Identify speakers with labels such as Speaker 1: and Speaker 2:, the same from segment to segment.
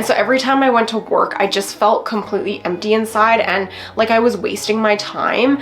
Speaker 1: And so every time I went to work, I just felt completely empty inside and like I was wasting my time.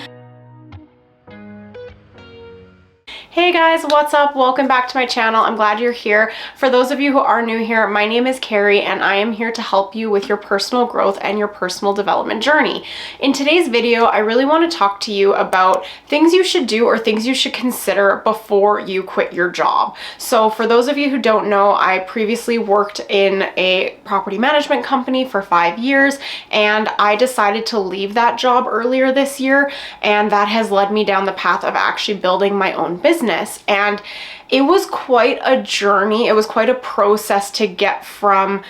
Speaker 1: Hey guys, what's up? Welcome back to my channel. I'm glad you're here. For those of you who are new here, my name is Carrie and I am here to help you with your personal growth and your personal development journey. In today's video, I really want to talk to you about things you should do or things you should consider before you quit your job. So for those of you who don't know, I previously worked in a property management company for 5 years and I decided to leave that job earlier this year, and that has led me down the path of actually building my own business. And it was quite a journey. It was quite a process to get from,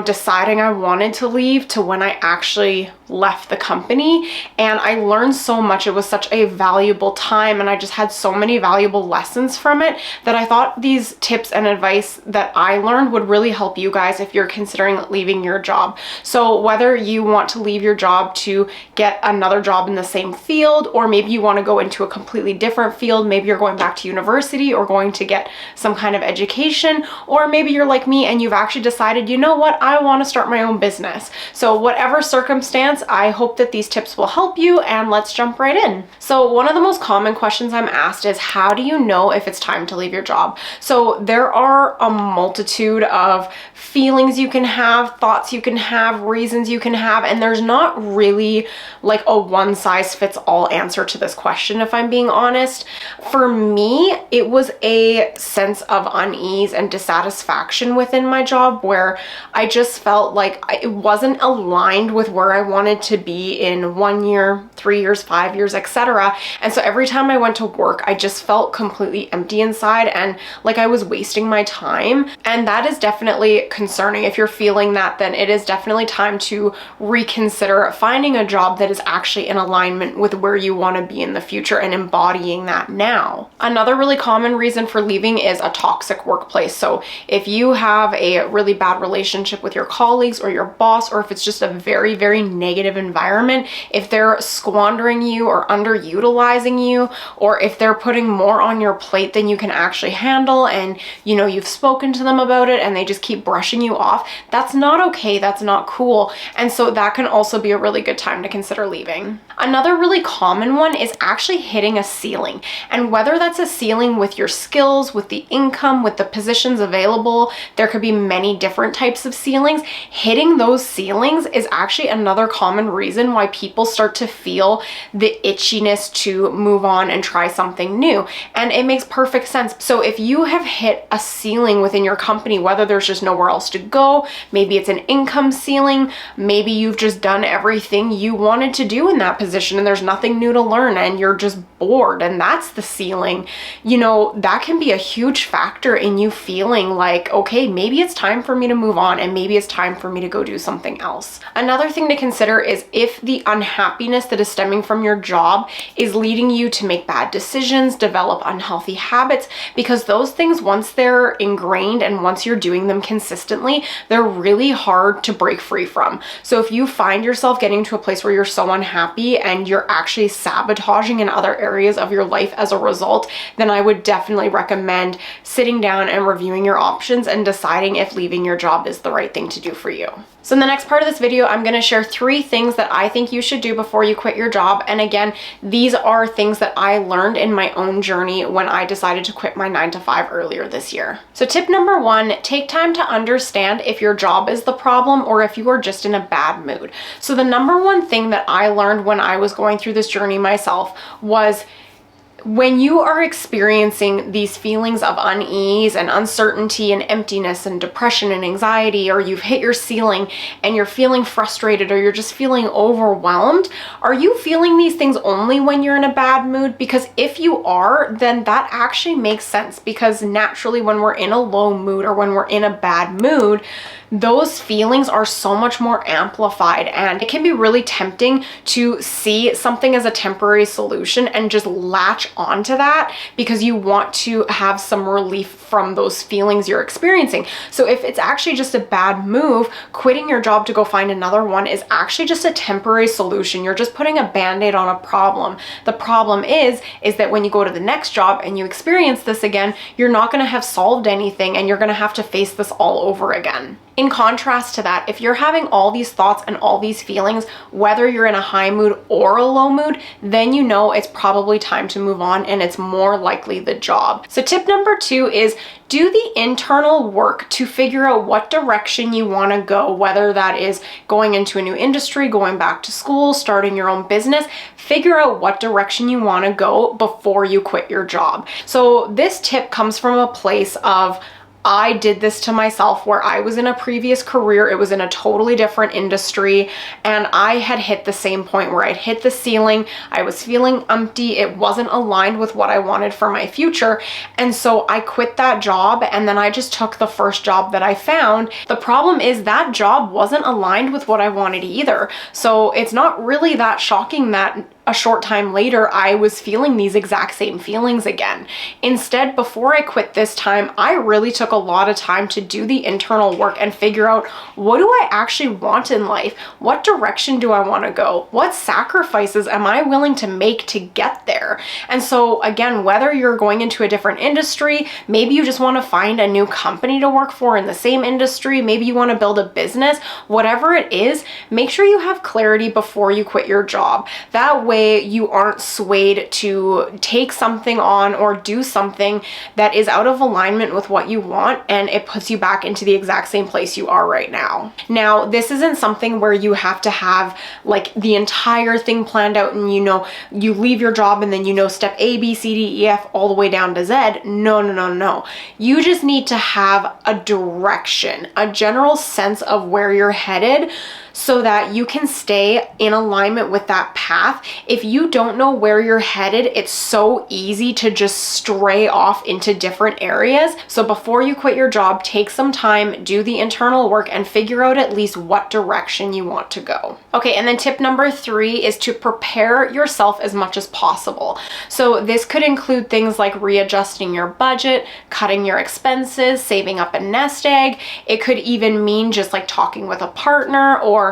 Speaker 1: deciding I wanted to leave to when I actually left the company. And I learned so much. It was such a valuable time and I just had so many valuable lessons from it that I thought these tips and advice that I learned would really help you guys if you're considering leaving your job. So whether you want to leave your job to get another job in the same field, or maybe you want to go into a completely different field, maybe you're going back to university or going to get some kind of education, or maybe you're like me and you've actually decided, you know what, I want to start my own business. So whatever circumstance, I hope that these tips will help you, and let's jump right in. So one of the most common questions I'm asked is, how do you know if it's time to leave your job? So there are a multitude of feelings you can have, thoughts you can have, reasons you can have, and there's not really like a one size fits all answer to this question, if I'm being honest. For me, it was a sense of unease and dissatisfaction within my job where I just felt like it wasn't aligned with where I wanted to be in 1 year, 3 years, 5 years, etc. And so every time I went to work, I just felt completely empty inside and like I was wasting my time. And that is definitely concerning. If you're feeling that, then it is definitely time to reconsider finding a job that is actually in alignment with where you want to be in the future and embodying that now. Another really common reason for leaving is a toxic workplace. So if you have a really bad relationship with your colleagues or your boss, or if it's just a very, very negative environment, if they're squandering you or underutilizing you, or if they're putting more on your plate than you can actually handle, and you've spoken to them about it and they just keep brushing you off, that's not okay. That's not cool. And so that can also be a really good time to consider leaving. Another really common one is actually hitting a ceiling. And whether that's a ceiling with your skills, with the income, with the positions available, there could be many different types of ceilings. Hitting those ceilings is actually another common reason why people start to feel the itchiness to move on and try something new. And it makes perfect sense. So if you have hit a ceiling within your company, whether there's just nowhere else to go, maybe it's an income ceiling, maybe you've just done everything you wanted to do in that position and there's nothing new to learn and you're just bored, and that's the ceiling, that can be a huge factor in you feeling like, okay, maybe it's time for me to move on and maybe it's time for me to go do something else. Another thing to consider is if the unhappiness that is stemming from your job is leading you to make bad decisions, develop unhealthy habits, because those things, once they're ingrained and once you're doing them consistently, they're really hard to break free from. So if you find yourself getting to a place where you're so unhappy and you're actually sabotaging in other areas of your life as a result, then I would definitely recommend sitting down and reviewing your options and deciding if leaving your job is the right thing to do for you. So in the next part of this video, I'm going to share 3 things that I think you should do before you quit your job. And again, these are things that I learned in my own journey when I decided to quit my 9-to-5 earlier this year. So tip number 1, take time to understand if your job is the problem or if you are just in a bad mood. So the number 1 thing that I learned when I was going through this journey myself was, when you are experiencing these feelings of unease and uncertainty and emptiness and depression and anxiety, or you've hit your ceiling and you're feeling frustrated or you're just feeling overwhelmed, are you feeling these things only when you're in a bad mood? Because if you are, then that actually makes sense, because naturally when we're in a low mood or when we're in a bad mood, those feelings are so much more amplified, and it can be really tempting to see something as a temporary solution and just latch onto that because you want to have some relief from those feelings you're experiencing. So if it's actually just a bad move, quitting your job to go find another one is actually just a temporary solution. You're just putting a band-aid on a problem. The problem is that when you go to the next job and you experience this again, you're not going to have solved anything and you're going to have to face this all over again. In contrast to that, if you're having all these thoughts and all these feelings, whether you're in a high mood or a low mood, then you know it's probably time to move on, and it's more likely the job. So tip number 2 is do the internal work to figure out what direction you want to go, whether that is going into a new industry, going back to school, starting your own business. Figure out what direction you want to go before you quit your job. So this tip comes from a place of, I did this to myself where I was in a previous career. It was in a totally different industry, and I had hit the same point where I'd hit the ceiling. I was feeling empty. It wasn't aligned with what I wanted for my future. And so I quit that job, and then I just took the first job that I found. The problem is that job wasn't aligned with what I wanted either. So it's not really that shocking that a short time later, I was feeling these exact same feelings again. Instead, before I quit this time, I really took a lot of time to do the internal work and figure out, what do I actually want in life? What direction do I want to go? What sacrifices am I willing to make to get there? And so again, whether you're going into a different industry, maybe you just want to find a new company to work for in the same industry, maybe you want to build a business, whatever it is, make sure you have clarity before you quit your job. That way you aren't swayed to take something on or do something that is out of alignment with what you want, and it puts you back into the exact same place you are right now. Now, this isn't something where you have to have like the entire thing planned out and you leave your job and then step A, B, C, D, E, F all the way down to Z. No. You just need to have a direction, a general sense of where you're headed, so that you can stay in alignment with that path. If you don't know where you're headed, it's so easy to just stray off into different areas. So before you quit your job, take some time, do the internal work, and figure out at least what direction you want to go. Okay, and then tip number 3 is to prepare yourself as much as possible. So this could include things like readjusting your budget, cutting your expenses, saving up a nest egg. It could even mean just like talking with a partner or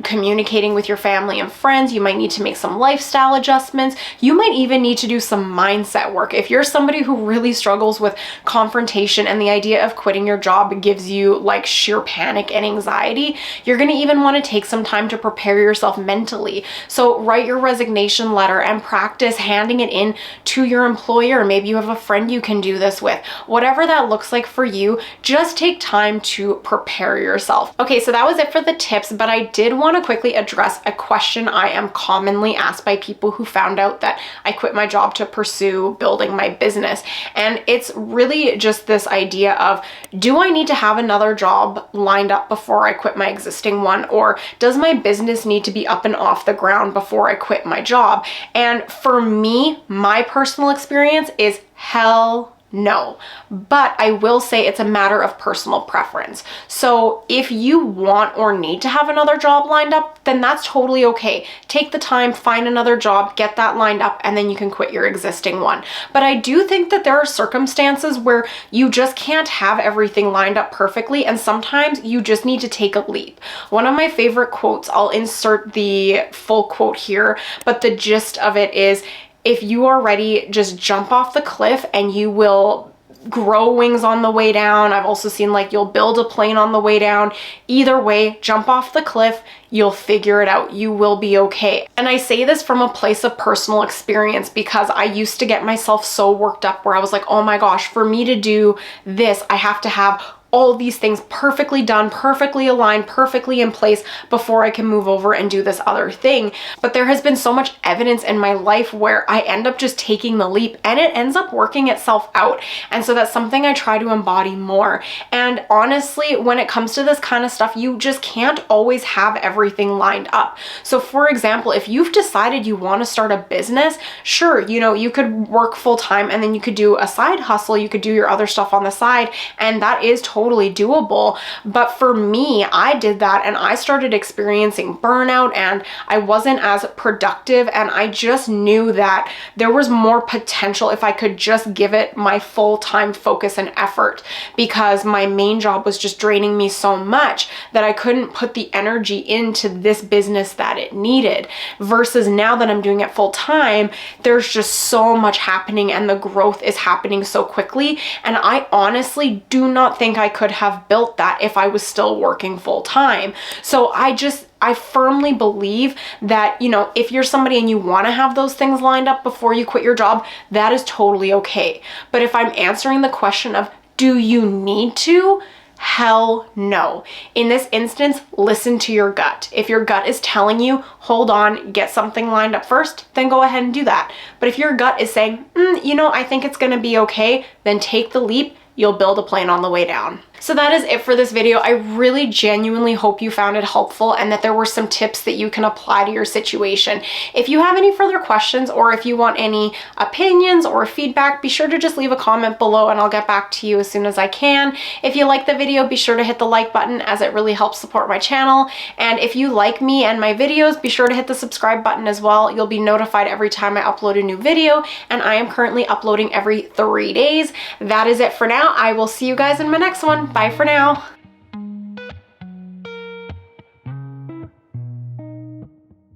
Speaker 1: communicating with your family and friends. You might need to make some lifestyle adjustments. You might even need to do some mindset work. If you're somebody who really struggles with confrontation and the idea of quitting your job gives you like sheer panic and anxiety, you're going to even want to take some time to prepare yourself mentally. So write your resignation letter and practice handing it in to your employer. Maybe you have a friend you can do this with. Whatever that looks like for you, just take time to prepare yourself. Okay, so that was it for the tips, but I did want to quickly address a question I am commonly asked by people who found out that I quit my job to pursue building my business. And it's really just this idea of, do I need to have another job lined up before I quit my existing one? Or does my business need to be up and off the ground before I quit my job? And for me, my personal experience is hell no. But I will say it's a matter of personal preference. So if you want or need to have another job lined up, then that's totally okay. Take the time, find another job, get that lined up, and then you can quit your existing one. But I do think that there are circumstances where you just can't have everything lined up perfectly, and sometimes you just need to take a leap. One of my favorite quotes, I'll insert the full quote here, but the gist of it is, if you are ready, just jump off the cliff and you will grow wings on the way down. I've also seen like you'll build a plane on the way down. Either way, jump off the cliff, you'll figure it out. You will be okay. And I say this from a place of personal experience because I used to get myself so worked up where I was like, oh my gosh, for me to do this, I have to have all these things perfectly done, perfectly aligned, perfectly in place before I can move over and do this other thing. But there has been so much evidence in my life where I end up just taking the leap and it ends up working itself out. And so that's something I try to embody more. And honestly, when it comes to this kind of stuff, you just can't always have everything lined up. So for example, if you've decided you want to start a business, sure, you could work full time and then you could do a side hustle, you could do your other stuff on the side, and that is totally doable. But for me, I did that and I started experiencing burnout and I wasn't as productive, and I just knew that there was more potential if I could just give it my full-time focus and effort, because my main job was just draining me so much that I couldn't put the energy into this business that it needed. Versus now that I'm doing it full-time, there's just so much happening and the growth is happening so quickly, and I honestly do not think I I could have built that if I was still working full time. So I firmly believe that, you know, if you're somebody and you want to have those things lined up before you quit your job, that is totally okay. But if I'm answering the question of, do you need to? Hell no. In this instance, listen to your gut. If your gut is telling you, hold on, get something lined up first, then go ahead and do that. But if your gut is saying, you know, I think it's going to be okay, then take the leap. You'll build a plane on the way down. So that is it for this video. I really genuinely hope you found it helpful and that there were some tips that you can apply to your situation. If you have any further questions or if you want any opinions or feedback, be sure to just leave a comment below and I'll get back to you as soon as I can. If you like the video, be sure to hit the like button as it really helps support my channel. And if you like me and my videos, be sure to hit the subscribe button as well. You'll be notified every time I upload a new video, and I am currently uploading every 3 days. That is it for now. I will see you guys in my next one. Bye for now.